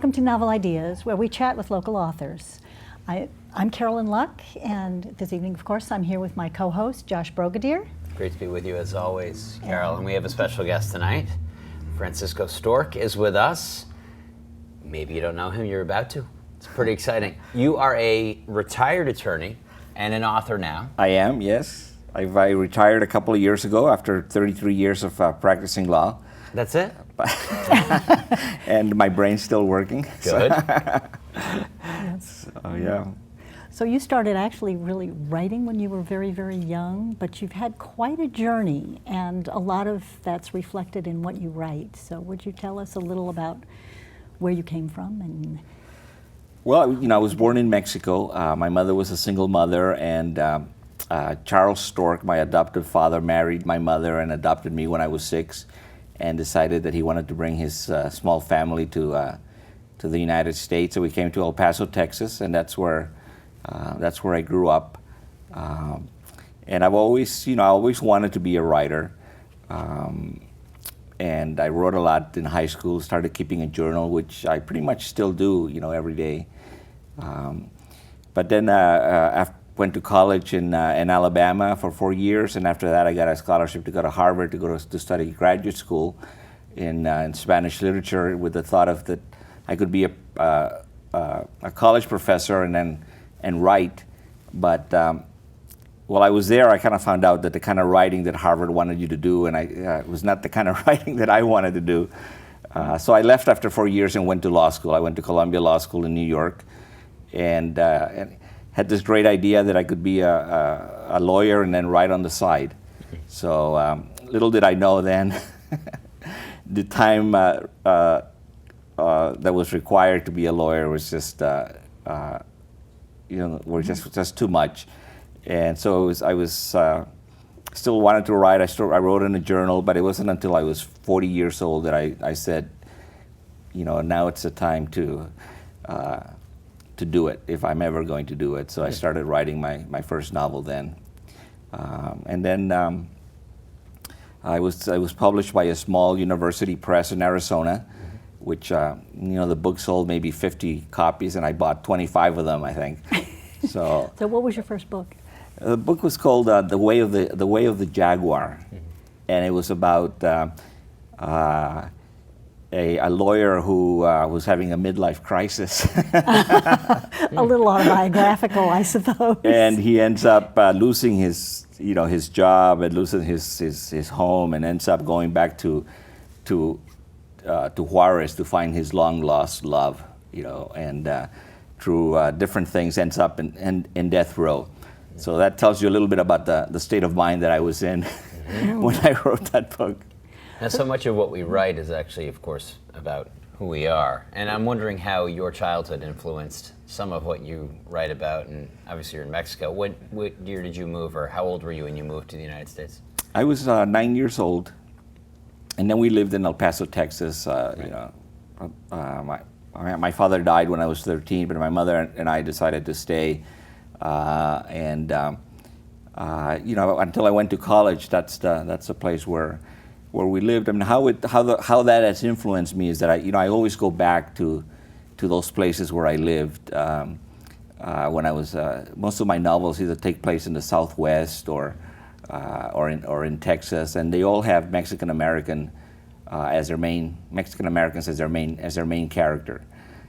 Welcome to Novel Ideas, where we chat with local authors. I'm Carolyn Luck, and this evening, of course, I'm here with my co-host, Josh Brogadier. Great to be with you as always, Carol. And we have a special guest tonight. Francisco Stork is with us. Maybe you don't know him, you're about to. It's pretty exciting. You are a retired attorney and an author now. I am, yes. I retired a couple of years ago after 33 years of practicing law. That's it? And my brain's still working. Good. Yes. So, yeah. So you started actually really writing when you were very, very young, but you've had quite a journey, and a lot of that's reflected in what you write. So would you tell us a little about where you came from? And Well, I was born in Mexico. My mother was a single mother, and Charles Stork, my adoptive father, married my mother and adopted me when I was 6, and decided that he wanted to bring his small family to the United States. So we came to El Paso, Texas, and that's where I grew up. And I've always, I always wanted to be a writer. And I wrote a lot in high school, started keeping a journal, which I pretty much still do, every day. But then I went to college in Alabama for 4 years, and after that I got a scholarship to go to Harvard to study graduate school in Spanish literature, with the thought of that I could be a college professor and write. But while I was there, I kind of found out that the kind of writing that Harvard wanted you to do, and it was not the kind of writing that I wanted to do. So I left after 4 years and went to law school. I went to Columbia Law School in New York, and had this great idea that I could be a lawyer and then write on the side. So little did I know then the time that was required to be a lawyer was just just too much. And so I was still wanted to write. I wrote in a journal, but it wasn't until I was 40 years old that I said, now it's the time to do it, if I'm ever going to do it. So I started writing my first novel then. And then I was published by a small university press in Arizona, which, the book sold maybe 50 copies, and I bought 25 of them, I think. So what was your first book? The book was called The Way of the Jaguar, and it was about a lawyer who was having a midlife crisis. A little autobiographical, I suppose. And he ends up losing his job and losing his home, and ends up going back to Juarez to find his long lost love, and through different things ends up in death row. So that tells you a little bit about the state of mind that I was in when I wrote that book. Now, so much of what we write is actually, of course, about who we are. And I'm wondering how your childhood influenced some of what you write about. And obviously you're in Mexico. What year did you move, or how old were you when you moved to the United States? I was 9 years old. And then we lived in El Paso, Texas. My father died when I was 13, but my mother and I decided to stay. Until I went to college, that's the place where we lived. I mean, how that has influenced me is that I always go back to those places where I lived. When I was most of my novels either take place in the Southwest or in Texas, and they all have Mexican Americans as their main main character.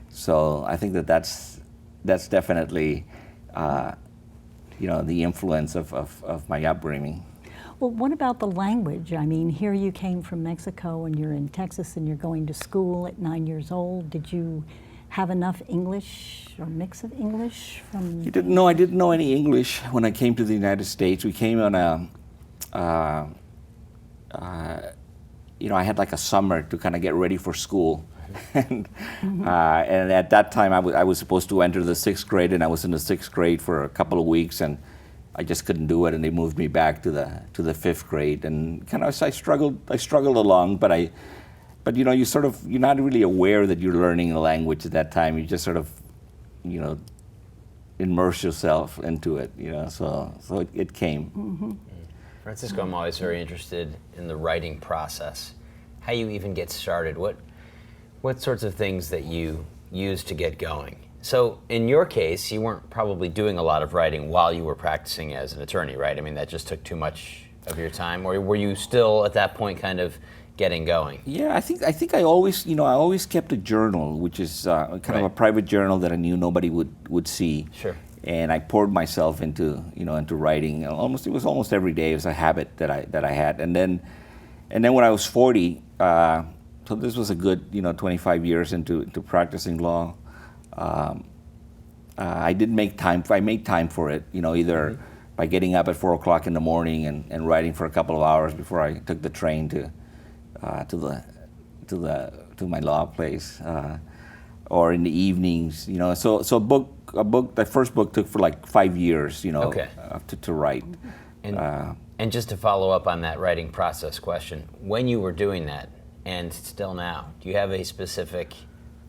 So I think that's definitely the influence of my upbringing. Well, what about the language? I mean, here you came from Mexico and you're in Texas and you're going to school at 9 years old. Did you have enough English or mix of English from? I didn't know any English when I came to the United States. We came on I had like a summer to kind of get ready for school. And at that time I was supposed to enter the 6th grade, and I was in the 6th grade for a couple of weeks, and I just couldn't do it, and they moved me back to the 5th grade, and kind of I struggled along, but you're not really aware that you're learning a language at that time. You just sort of immerse yourself into it, so it came. Mm-hmm. Francisco, I'm always very interested in the writing process, how you even get started. What sorts of things that you used to get going. So in your case, you weren't probably doing a lot of writing while you were practicing as an attorney, right? I mean, that just took too much of your time, or were you still at that point kind of getting going? Yeah, I think I always, I always kept a journal, which is kind of a private journal that I knew nobody would see. Sure. And I poured myself into writing. It was almost every day. It was a habit that I had. And then when I was 40, so this was a good 25 years into practicing law. I did make time. I made time for it. Either by getting up at 4 o'clock in the morning and writing for a couple of hours before I took the train to my law place, or in the evenings. So a book. The first book took for like 5 years. Okay. To write. And just to follow up on that writing process question, when you were doing that, and still now, do you have a specific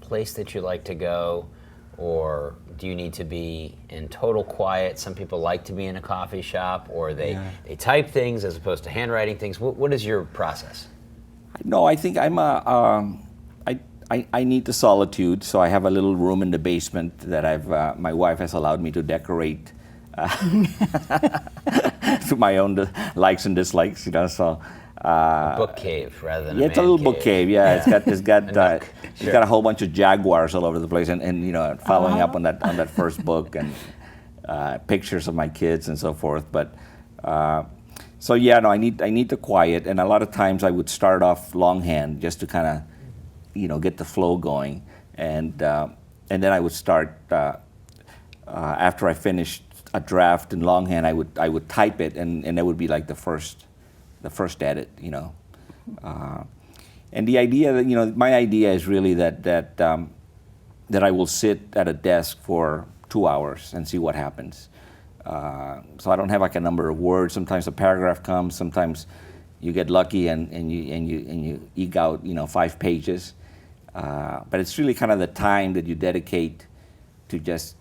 place that you like to go, or do you need to be in total quiet? Some people like to be in a coffee shop, or they type things as opposed to handwriting things. What is your process? No, I think I need the solitude, so I have a little room in the basement that my wife has allowed me to decorate to my own likes and dislikes. So. Book cave rather than it's a little book cave. Yeah, it's got Sure. got a whole bunch of jaguars all over the place, and following up on that first book, and pictures of my kids and so forth. But so yeah, no, I need the quiet, and a lot of times I would start off longhand just to kind of get the flow going, and then I would start after I finished a draft in longhand, I would type it, and that would be like the first edit, and the idea that my idea is really that I will sit at a desk for 2 hours and see what happens. So I don't have like a number of words. Sometimes a paragraph comes. Sometimes you get lucky and you eke out 5 pages. But it's really kind of the time that you dedicate to just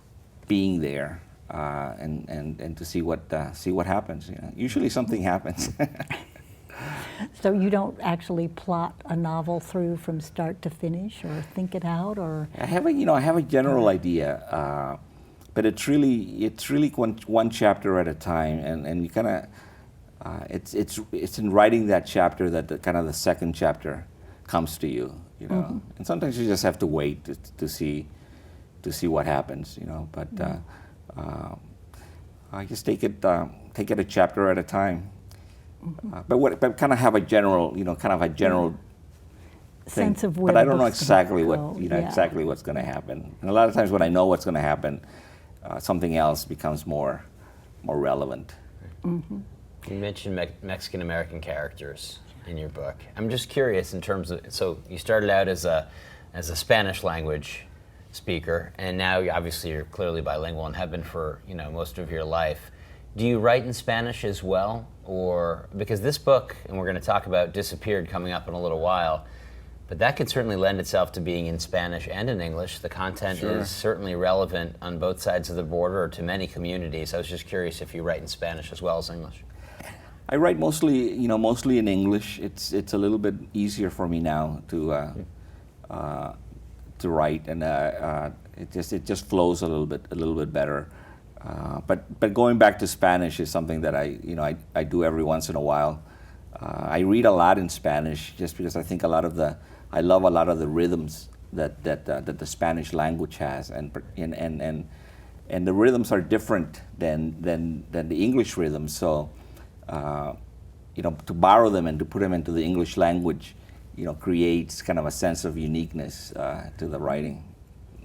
being there and to see what happens. Usually something happens. So you don't actually plot a novel through from start to finish, or think it out, or I have a general idea, but it's really one chapter at a time, and you kind of it's in writing that chapter that the second chapter comes to you, Mm-hmm. and sometimes you just have to wait to see what happens, But I just take it a chapter at a time. But kind of have a general, sense thing. of where. But I don't know the book's exactly gonna what go. Yeah. exactly what's going to happen. And a lot of times when I know what's going to happen, something else becomes more relevant. Mm-hmm. You mentioned Mexican American characters in your book. I'm just curious in terms of, so you started out as a Spanish language speaker, and now obviously you're clearly bilingual and have been for most of your life. Do you write in Spanish as well? Or, because this book, and we're going to talk about Disappeared coming up in a little while, but that could certainly lend itself to being in Spanish and in English. The content Sure. is certainly relevant on both sides of the border or to many communities. I was just curious if you write in Spanish as well as English. I write mostly in English. It's a little bit easier for me now to write, and it just flows a little bit better. But going back to Spanish is something that I do every once in a while. I read a lot in Spanish just because I think I love a lot of the rhythms that the Spanish language has, and the rhythms are different than the English rhythms. So to borrow them and to put them into the English language, creates kind of a sense of uniqueness to the writing.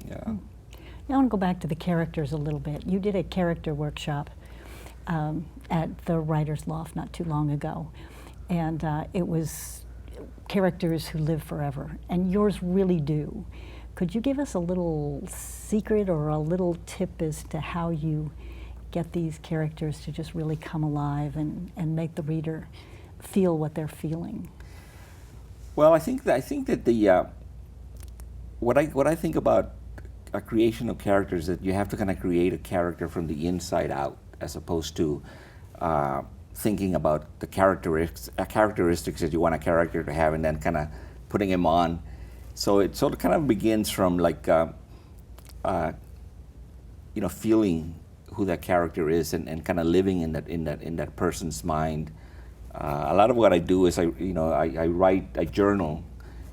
Yeah. I want to go back to the characters a little bit. You did a character workshop at the Writer's Loft not too long ago, and it was characters who live forever, and yours really do. Could you give us a little secret or a little tip as to how you get these characters to just really come alive and make the reader feel what they're feeling? Well, I think that the what I think about a creation of characters, that you have to kind of create a character from the inside out, as opposed to thinking about the characteristics that you want a character to have, and then kind of putting him on. So it sort of kind of begins from like feeling who that character is and kind of living in that person's mind. A lot of what I do is I write a journal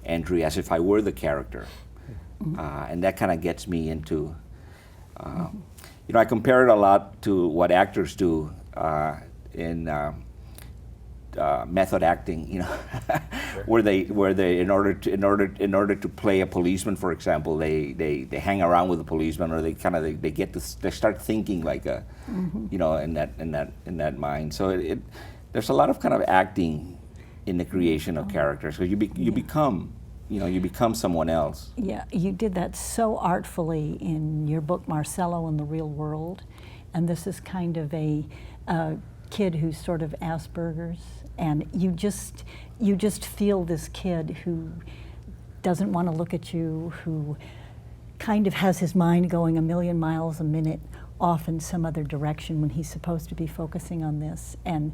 entry as if I were the character, and that kind of gets me into. I compare it a lot to what actors do in method acting. Sure. where they in order to play a policeman, for example, they hang around with the policeman, or they start thinking like a, in that mind. So there's a lot of kind of acting in the creation of characters. So you become someone else. Yeah, you did that so artfully in your book Marcelo and the Real World, and this is kind of a kid who's sort of Asperger's, and you just feel this kid who doesn't want to look at you, who kind of has his mind going a million miles a minute off in some other direction when he's supposed to be focusing on this. And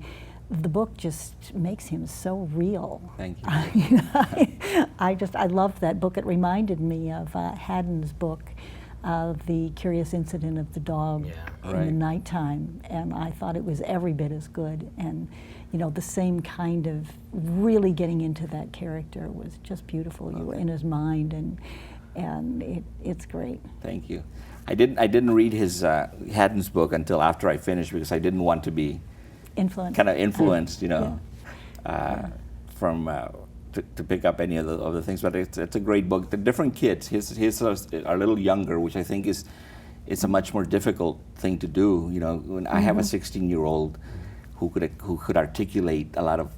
the book just makes him so real. Thank you. I loved that book. It reminded me of Haddon's book, The Curious Incident of the Dog in the Nighttime, and I thought it was every bit as good. And the same kind of really getting into that character was just beautiful. You were in his mind, and it's great. Thank you. I didn't read his Haddon's book until after I finished, because I didn't want to be kind of influenced, from to pick up any of the other things. But it's a great book. The different kids, his are a little younger, which I think it's a much more difficult thing to do. When I have a 16-year-old who could articulate a lot of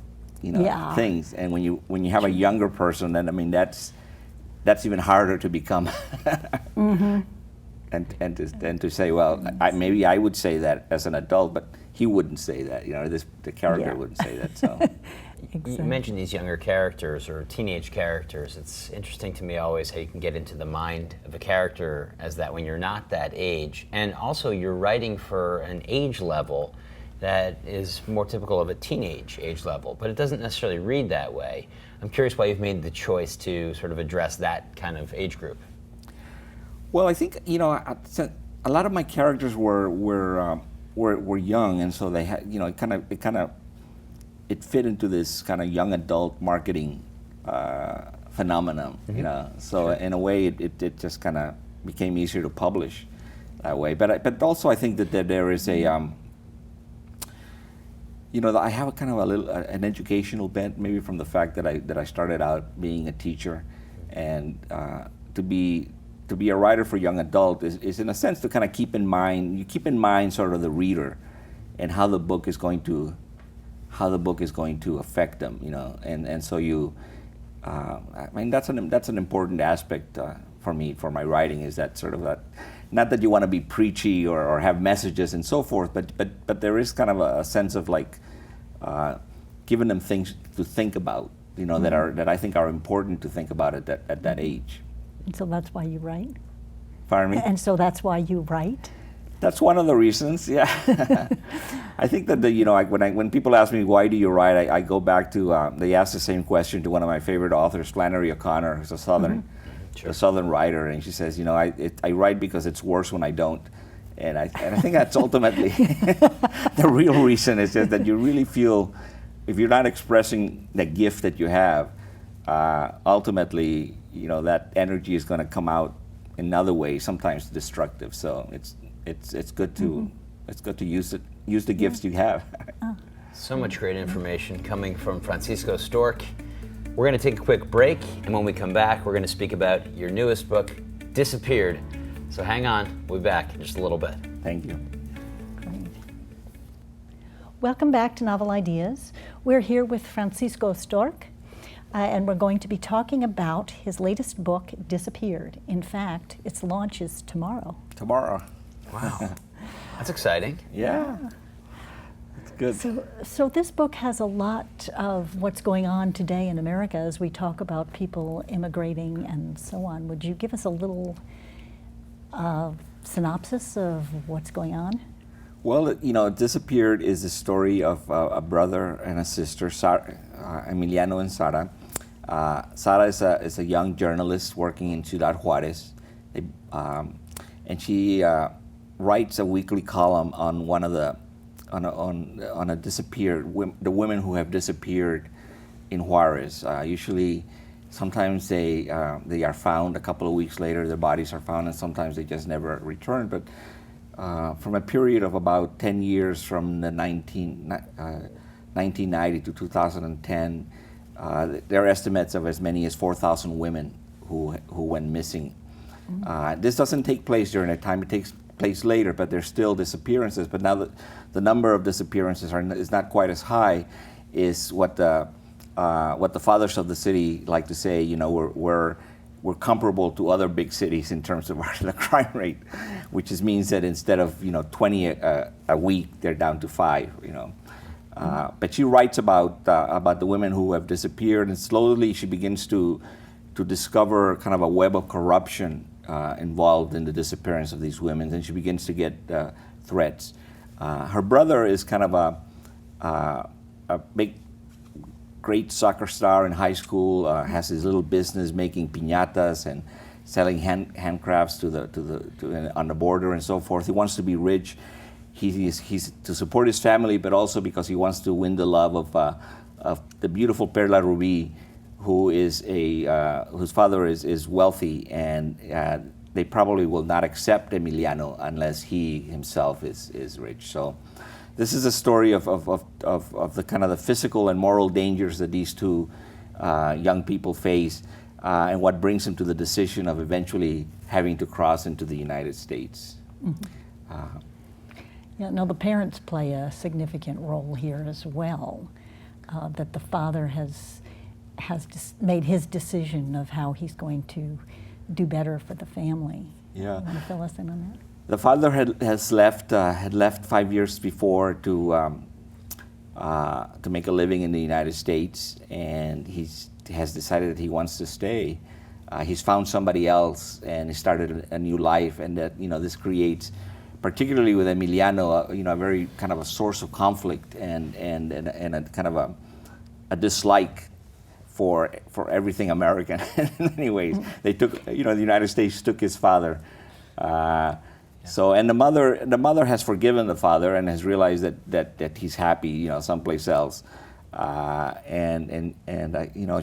things, and when you have a younger person, then I mean that's even harder to become. And to say, well, maybe I would say that as an adult, but he wouldn't say that. The character wouldn't say that. So, Exactly. You mentioned these younger characters or teenage characters. It's interesting to me always how you can get into the mind of a character as that when you're not that age, and also you're writing for an age level that is more typical of a teenage age level, but it doesn't necessarily read that way. I'm curious why you've made the choice to sort of address that kind of age group. Well, I think a lot of my characters were young, and so they had it fit into this kind of young adult marketing phenomenon. So in a way, it just kind of became easier to publish that way. But also I think that there is a I have a kind of an educational bent, maybe from the fact that I started out being a teacher, and to be a writer for young adult is in a sense to kind of keep in mind sort of the reader and how the book is going to affect them, and so I mean that's an important aspect for me, for my writing, is that sort of that, not that you want to be preachy or have messages and so forth, but there is kind of a sense of like giving them things to think about, that I think are important to think about at that age. And so that's why you write? Pardon me? And so that's why you write? That's one of the reasons, yeah. I think that when people ask me why do you write, I go back to they ask the same question to one of my favorite authors, Flannery O'Connor, who's a Southern writer, and she says, I write because it's worse when I don't, and I think that's ultimately the real reason, is just that you really feel, if you're not expressing the gift that you have, ultimately, that energy is going to come out in another way, sometimes destructive. So it's good to use the gifts you have. So much great information coming from Francisco Stork. We're going to take a quick break, and when we come back, we're going to speak about your newest book, Disappeared. So hang on, we'll be back in just a little bit. Thank you. Great. Welcome back to Novel Ideas. We're here with Francisco Stork, and we're going to be talking about his latest book, Disappeared. In fact, its launch is tomorrow. Tomorrow. Wow. That's exciting. Yeah. It's good. So this book has a lot of what's going on today in America as we talk about people immigrating and so on. Would you give us a little synopsis of what's going on? Well, Disappeared is the story of a brother and a sister, Emiliano and Sara. Sara is a young journalist working in Ciudad Juarez. and she writes a weekly column on one of the on a disappeared the women who have disappeared in Juarez. Usually, sometimes they are found a couple of weeks later. Their bodies are found, and sometimes they just never return. But from a period of about 10 years, from the 1990 to 2010, there are estimates of as many as 4,000 women who went missing. This doesn't take place during that time. It takes place later, but there's still disappearances. But now the number of disappearances is not quite as high, is what the fathers of the city like to say. You know, we're comparable to other big cities in terms of the crime rate, which means that instead of 20 a week, they're down to 5. But she writes about the women who have disappeared, and slowly she begins to discover kind of a web of corruption involved in the disappearance of these women, and she begins to get threats. Her brother is kind of a big, great soccer star in high school. Has his little business making piñatas and selling handcrafts on the border and so forth. He wants to be rich. He's to support his family, but also because he wants to win the love of the beautiful Perla Ruby, whose father is wealthy, and they probably will not accept Emiliano unless he himself is rich. So this is a story of the kind of the physical and moral dangers that these two young people face, and what brings them to the decision of eventually having to cross into the United States. Mm-hmm. Yeah, now the parents play a significant role here as well, that the father has made his decision of how he's going to do better for the family. Yeah. You want to fill us in on that? The father had left 5 years before to make a living in the United States, and he has decided that he wants to stay. He's found somebody else, and he started a new life, and that this creates, particularly with Emiliano, a very kind of a source of conflict and a kind of a dislike for everything American. In many ways, they took the United States took his father. So, and the mother has forgiven the father and has realized that he's happy, someplace else, and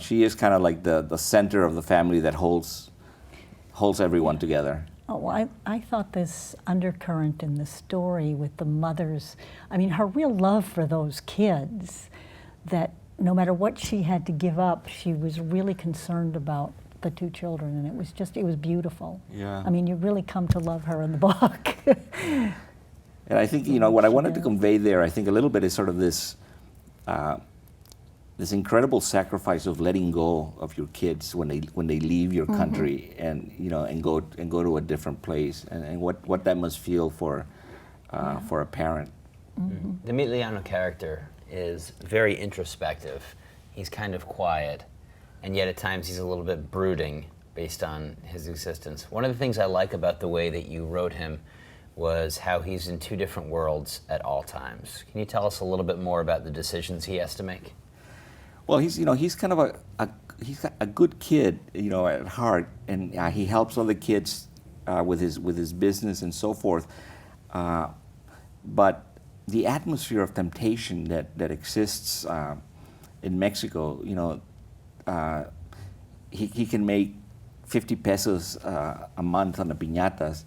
she is kind of like the center of the family that holds everyone together. Oh, well, I thought this undercurrent in the story with the mothers, her real love for those kids, that no matter what she had to give up, she was really concerned about the two children, and it was beautiful. Yeah. You really come to love her in the book. And I think, what I wanted to convey there, I think a little bit is sort of this incredible sacrifice of letting go of your kids when they leave your country, mm-hmm. and go to a different place, and what that must feel for a parent. Mm-hmm. The Emiliano character is very introspective. He's kind of quiet, and yet at times he's a little bit brooding based on his existence. One of the things I like about the way that you wrote him was how he's in two different worlds at all times. Can you tell us a little bit more about the decisions he has to make? Well, he's kind of he's a good kid, at heart, and he helps other kids with his business and so forth. But the atmosphere of temptation that exists in Mexico, he can make 50 pesos a month on the piñatas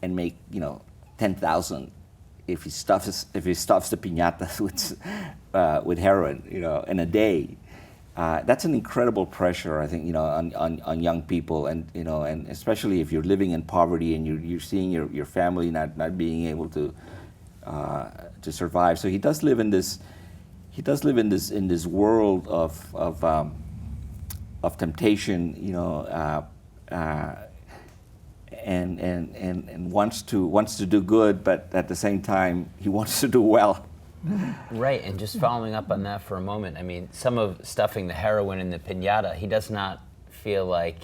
and make 10,000 if he stuffs the piñatas with heroin in a day. That's an incredible pressure, I think, on young people, and and especially if you're living in poverty and you're seeing your family not being able to survive. So he does live in this world of temptation, and wants to do good, but at the same time he wants to do well. Right, and just following up on that for a moment, some of stuffing the heroin in the piñata, he does not feel like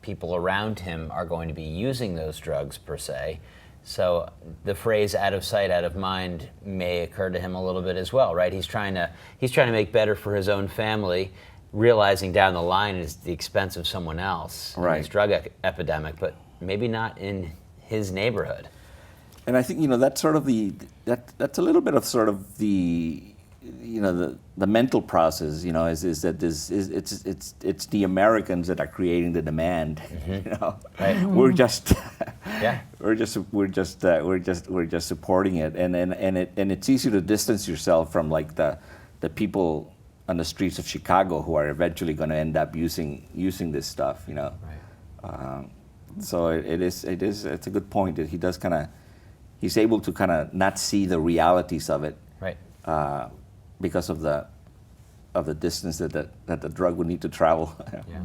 people around him are going to be using those drugs per se. So the phrase "out of sight, out of mind" may occur to him a little bit as well, right? He's trying to make better for his own family, realizing down the line it's the expense of someone else, right? His drug epidemic, but maybe not in his neighborhood. And I think that's sort of that's a little bit of sort of the the mental process, is that it's the Americans that are creating the demand. Right. We're just Yeah. we're just supporting it, and it's easy to distance yourself from like the people on the streets of Chicago who are eventually going to end up using this stuff. Right. So it's a good point that he's able to kind of not see the realities of it. Right. Because of the distance that the drug would need to travel. Yeah.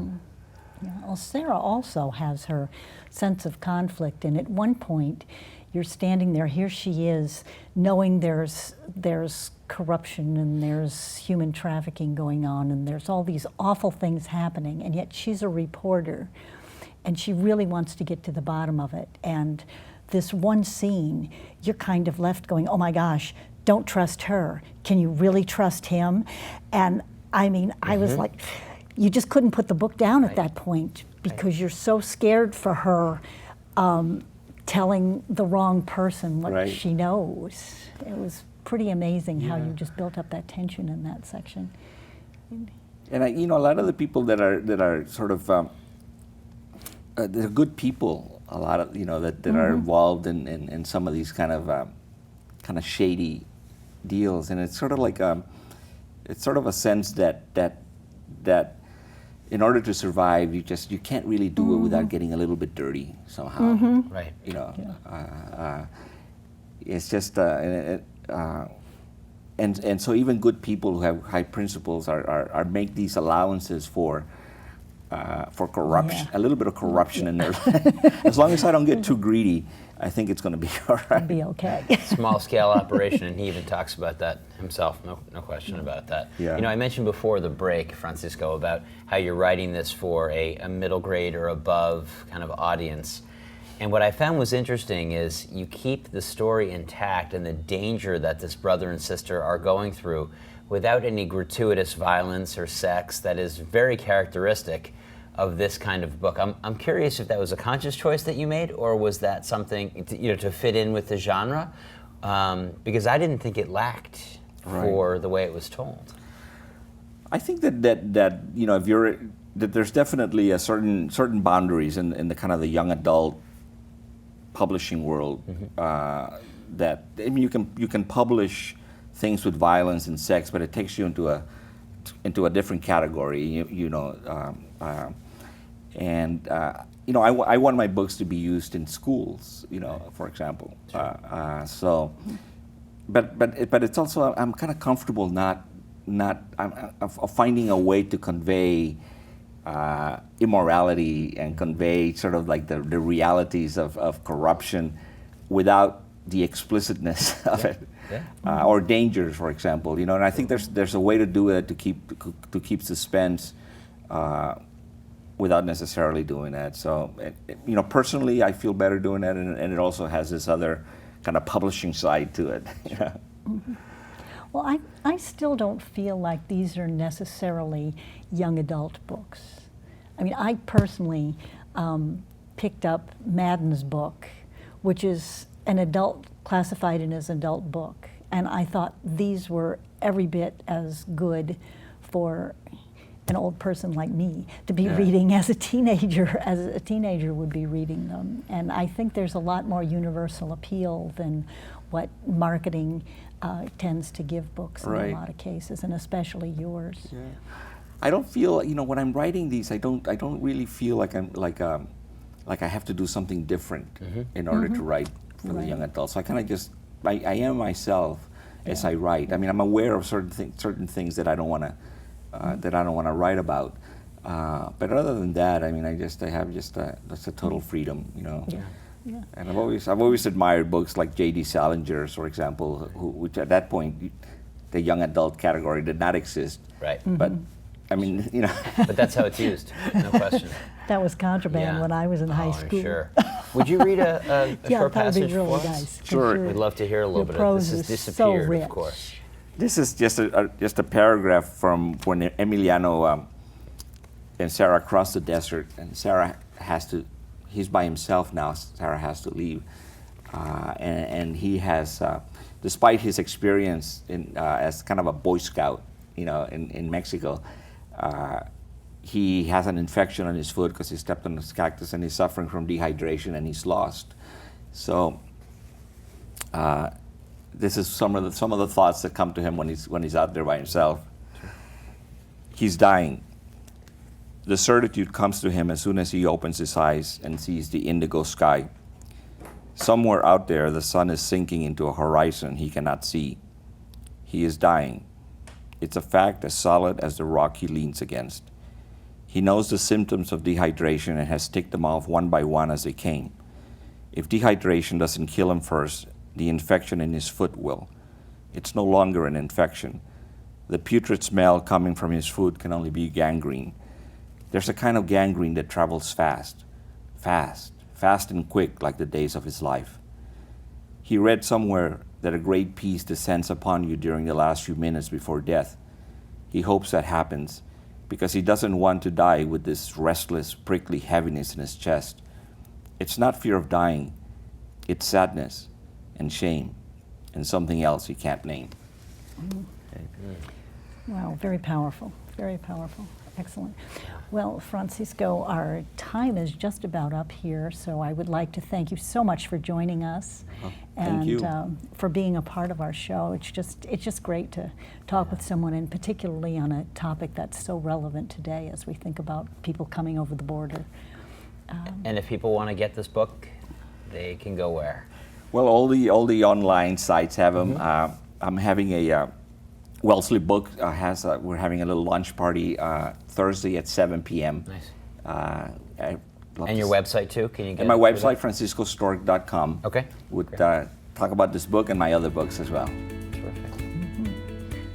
Yeah. Well, Sarah also has her sense of conflict, and at one point, you're standing there. Here she is, knowing there's corruption and there's human trafficking going on, and there's all these awful things happening, and yet she's a reporter, and she really wants to get to the bottom of it. And this one scene, you're kind of left going, "Oh my gosh, don't trust her. Can you really trust him?" And I mean, I was like, you just couldn't put the book down at that point because you're so scared for her telling the wrong person what she knows. It was pretty amazing how you just built up that tension in that section. And a lot of the people that are sort of they're good people. A lot of that are involved in some of these kind of shady deals, and it's sort of like it's sort of a sense that in order to survive, you can't really do it without getting a little bit dirty somehow. Right. It's just and so even good people who have high principles are make these allowances for corruption, a little bit of corruption in there. As long as I don't get too greedy, I think it's going to be all right. It'll be okay. Small scale operation, and he even talks about that himself. No question about that. Yeah. I mentioned before the break, Francisco, about how you're writing this for a middle grade or above kind of audience. And what I found was interesting is you keep the story intact and the danger that this brother and sister are going through without any gratuitous violence or sex that is very characteristic of this kind of book. I'm curious if that was a conscious choice that you made, or was that something to fit in with the genre? Because I didn't think it lacked for the way it was told. I think that if you're that there's definitely a certain boundaries in the kind of the young adult publishing world that you can publish things with violence and sex, but it takes you into a different category. I want my books to be used in schools, for example. Sure. But it's also I'm kind of comfortable not finding a way to convey immorality and convey sort of like the realities of corruption without the explicitness of it. Yeah. Or dangers, for example, and I think there's a way to do it to keep suspense without necessarily doing that. So, personally, I feel better doing that, and it also has this other kind of publishing side to it. Yeah. Mm-hmm. Well, I still don't feel like these are necessarily young adult books. I mean, I personally picked up Madden's book, which is an adult, classified as an adult book, and I thought these were every bit as good for an old person like me to be reading as a teenager would be reading them. And I think there's a lot more universal appeal than what marketing tends to give books in a lot of cases, and especially yours. Yeah. I don't feel, when I'm writing these, I don't really feel like I'm like I have to do something different in order to write for the young adults. So I kind of just I am myself as I write. I mean, I'm aware of certain things that I don't want to write about. But other than that, I mean, I have that's a total freedom, Yeah. Yeah. And I've always admired books like J.D. Salinger's, for example, which at that point, the young adult category did not exist. Right. But I mean, But that's how it's used, no question. That was contraband when I was in high school. I'm sure. Would you read a short that would passage be really for us? nice. Sure. We'd love to hear a little bit of prose this. Is is so disappeared, rich. of course. This is just a paragraph from when Emiliano and Sarah cross the desert, and Sarah has he's by himself now. Sarah has to leave, and he has, despite his experience as kind of a Boy Scout, in Mexico, he has an infection on his foot because he stepped on this cactus, and he's suffering from dehydration, and he's lost. So this is some of the thoughts that come to him when he's out there by himself. He's dying. The certitude comes to him as soon as he opens his eyes and sees the indigo sky. Somewhere out there, the sun is sinking into a horizon he cannot see. He is dying. It's a fact as solid as the rock he leans against. He knows the symptoms of dehydration and has ticked them off one by one as they came. If dehydration doesn't kill him first, the infection in his foot will. It's no longer an infection. The putrid smell coming from his foot can only be gangrene. There's a kind of gangrene that travels fast and quick, like the days of his life. He read somewhere that a great peace descends upon you during the last few minutes before death. He hopes that happens because he doesn't want to die with this restless, prickly heaviness in his chest. It's not fear of dying, it's sadness and shame and something else he can't name. Wow, very powerful, very powerful. Excellent. Well, Francisco, our time is just about up here, so I would like to thank you so much for joining us thank you. For being a part of our show. It's just great to talk with someone, and particularly on a topic that's so relevant today as we think about people coming over the border. And if people want to get this book, they can go where? Well, all the online sites have them. I'm having a Wellesley Book we're having a little lunch party Thursday at 7 p.m. Nice. And your website too? Can you get and my it website, franciscostork.com. Okay. Would talk about this book and my other books as well. Terrific.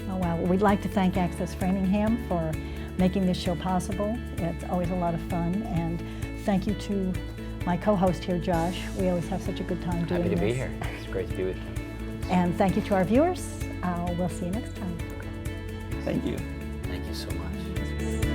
Oh, wow. Well, we'd like to thank Access Framingham for making this show possible. It's always a lot of fun. And thank you to my co-host here, Josh. We always have such a good time doing this. Happy to be here. It's great to be with you. And thank you to our viewers. We'll see you next time. Thank you. Thank you so much.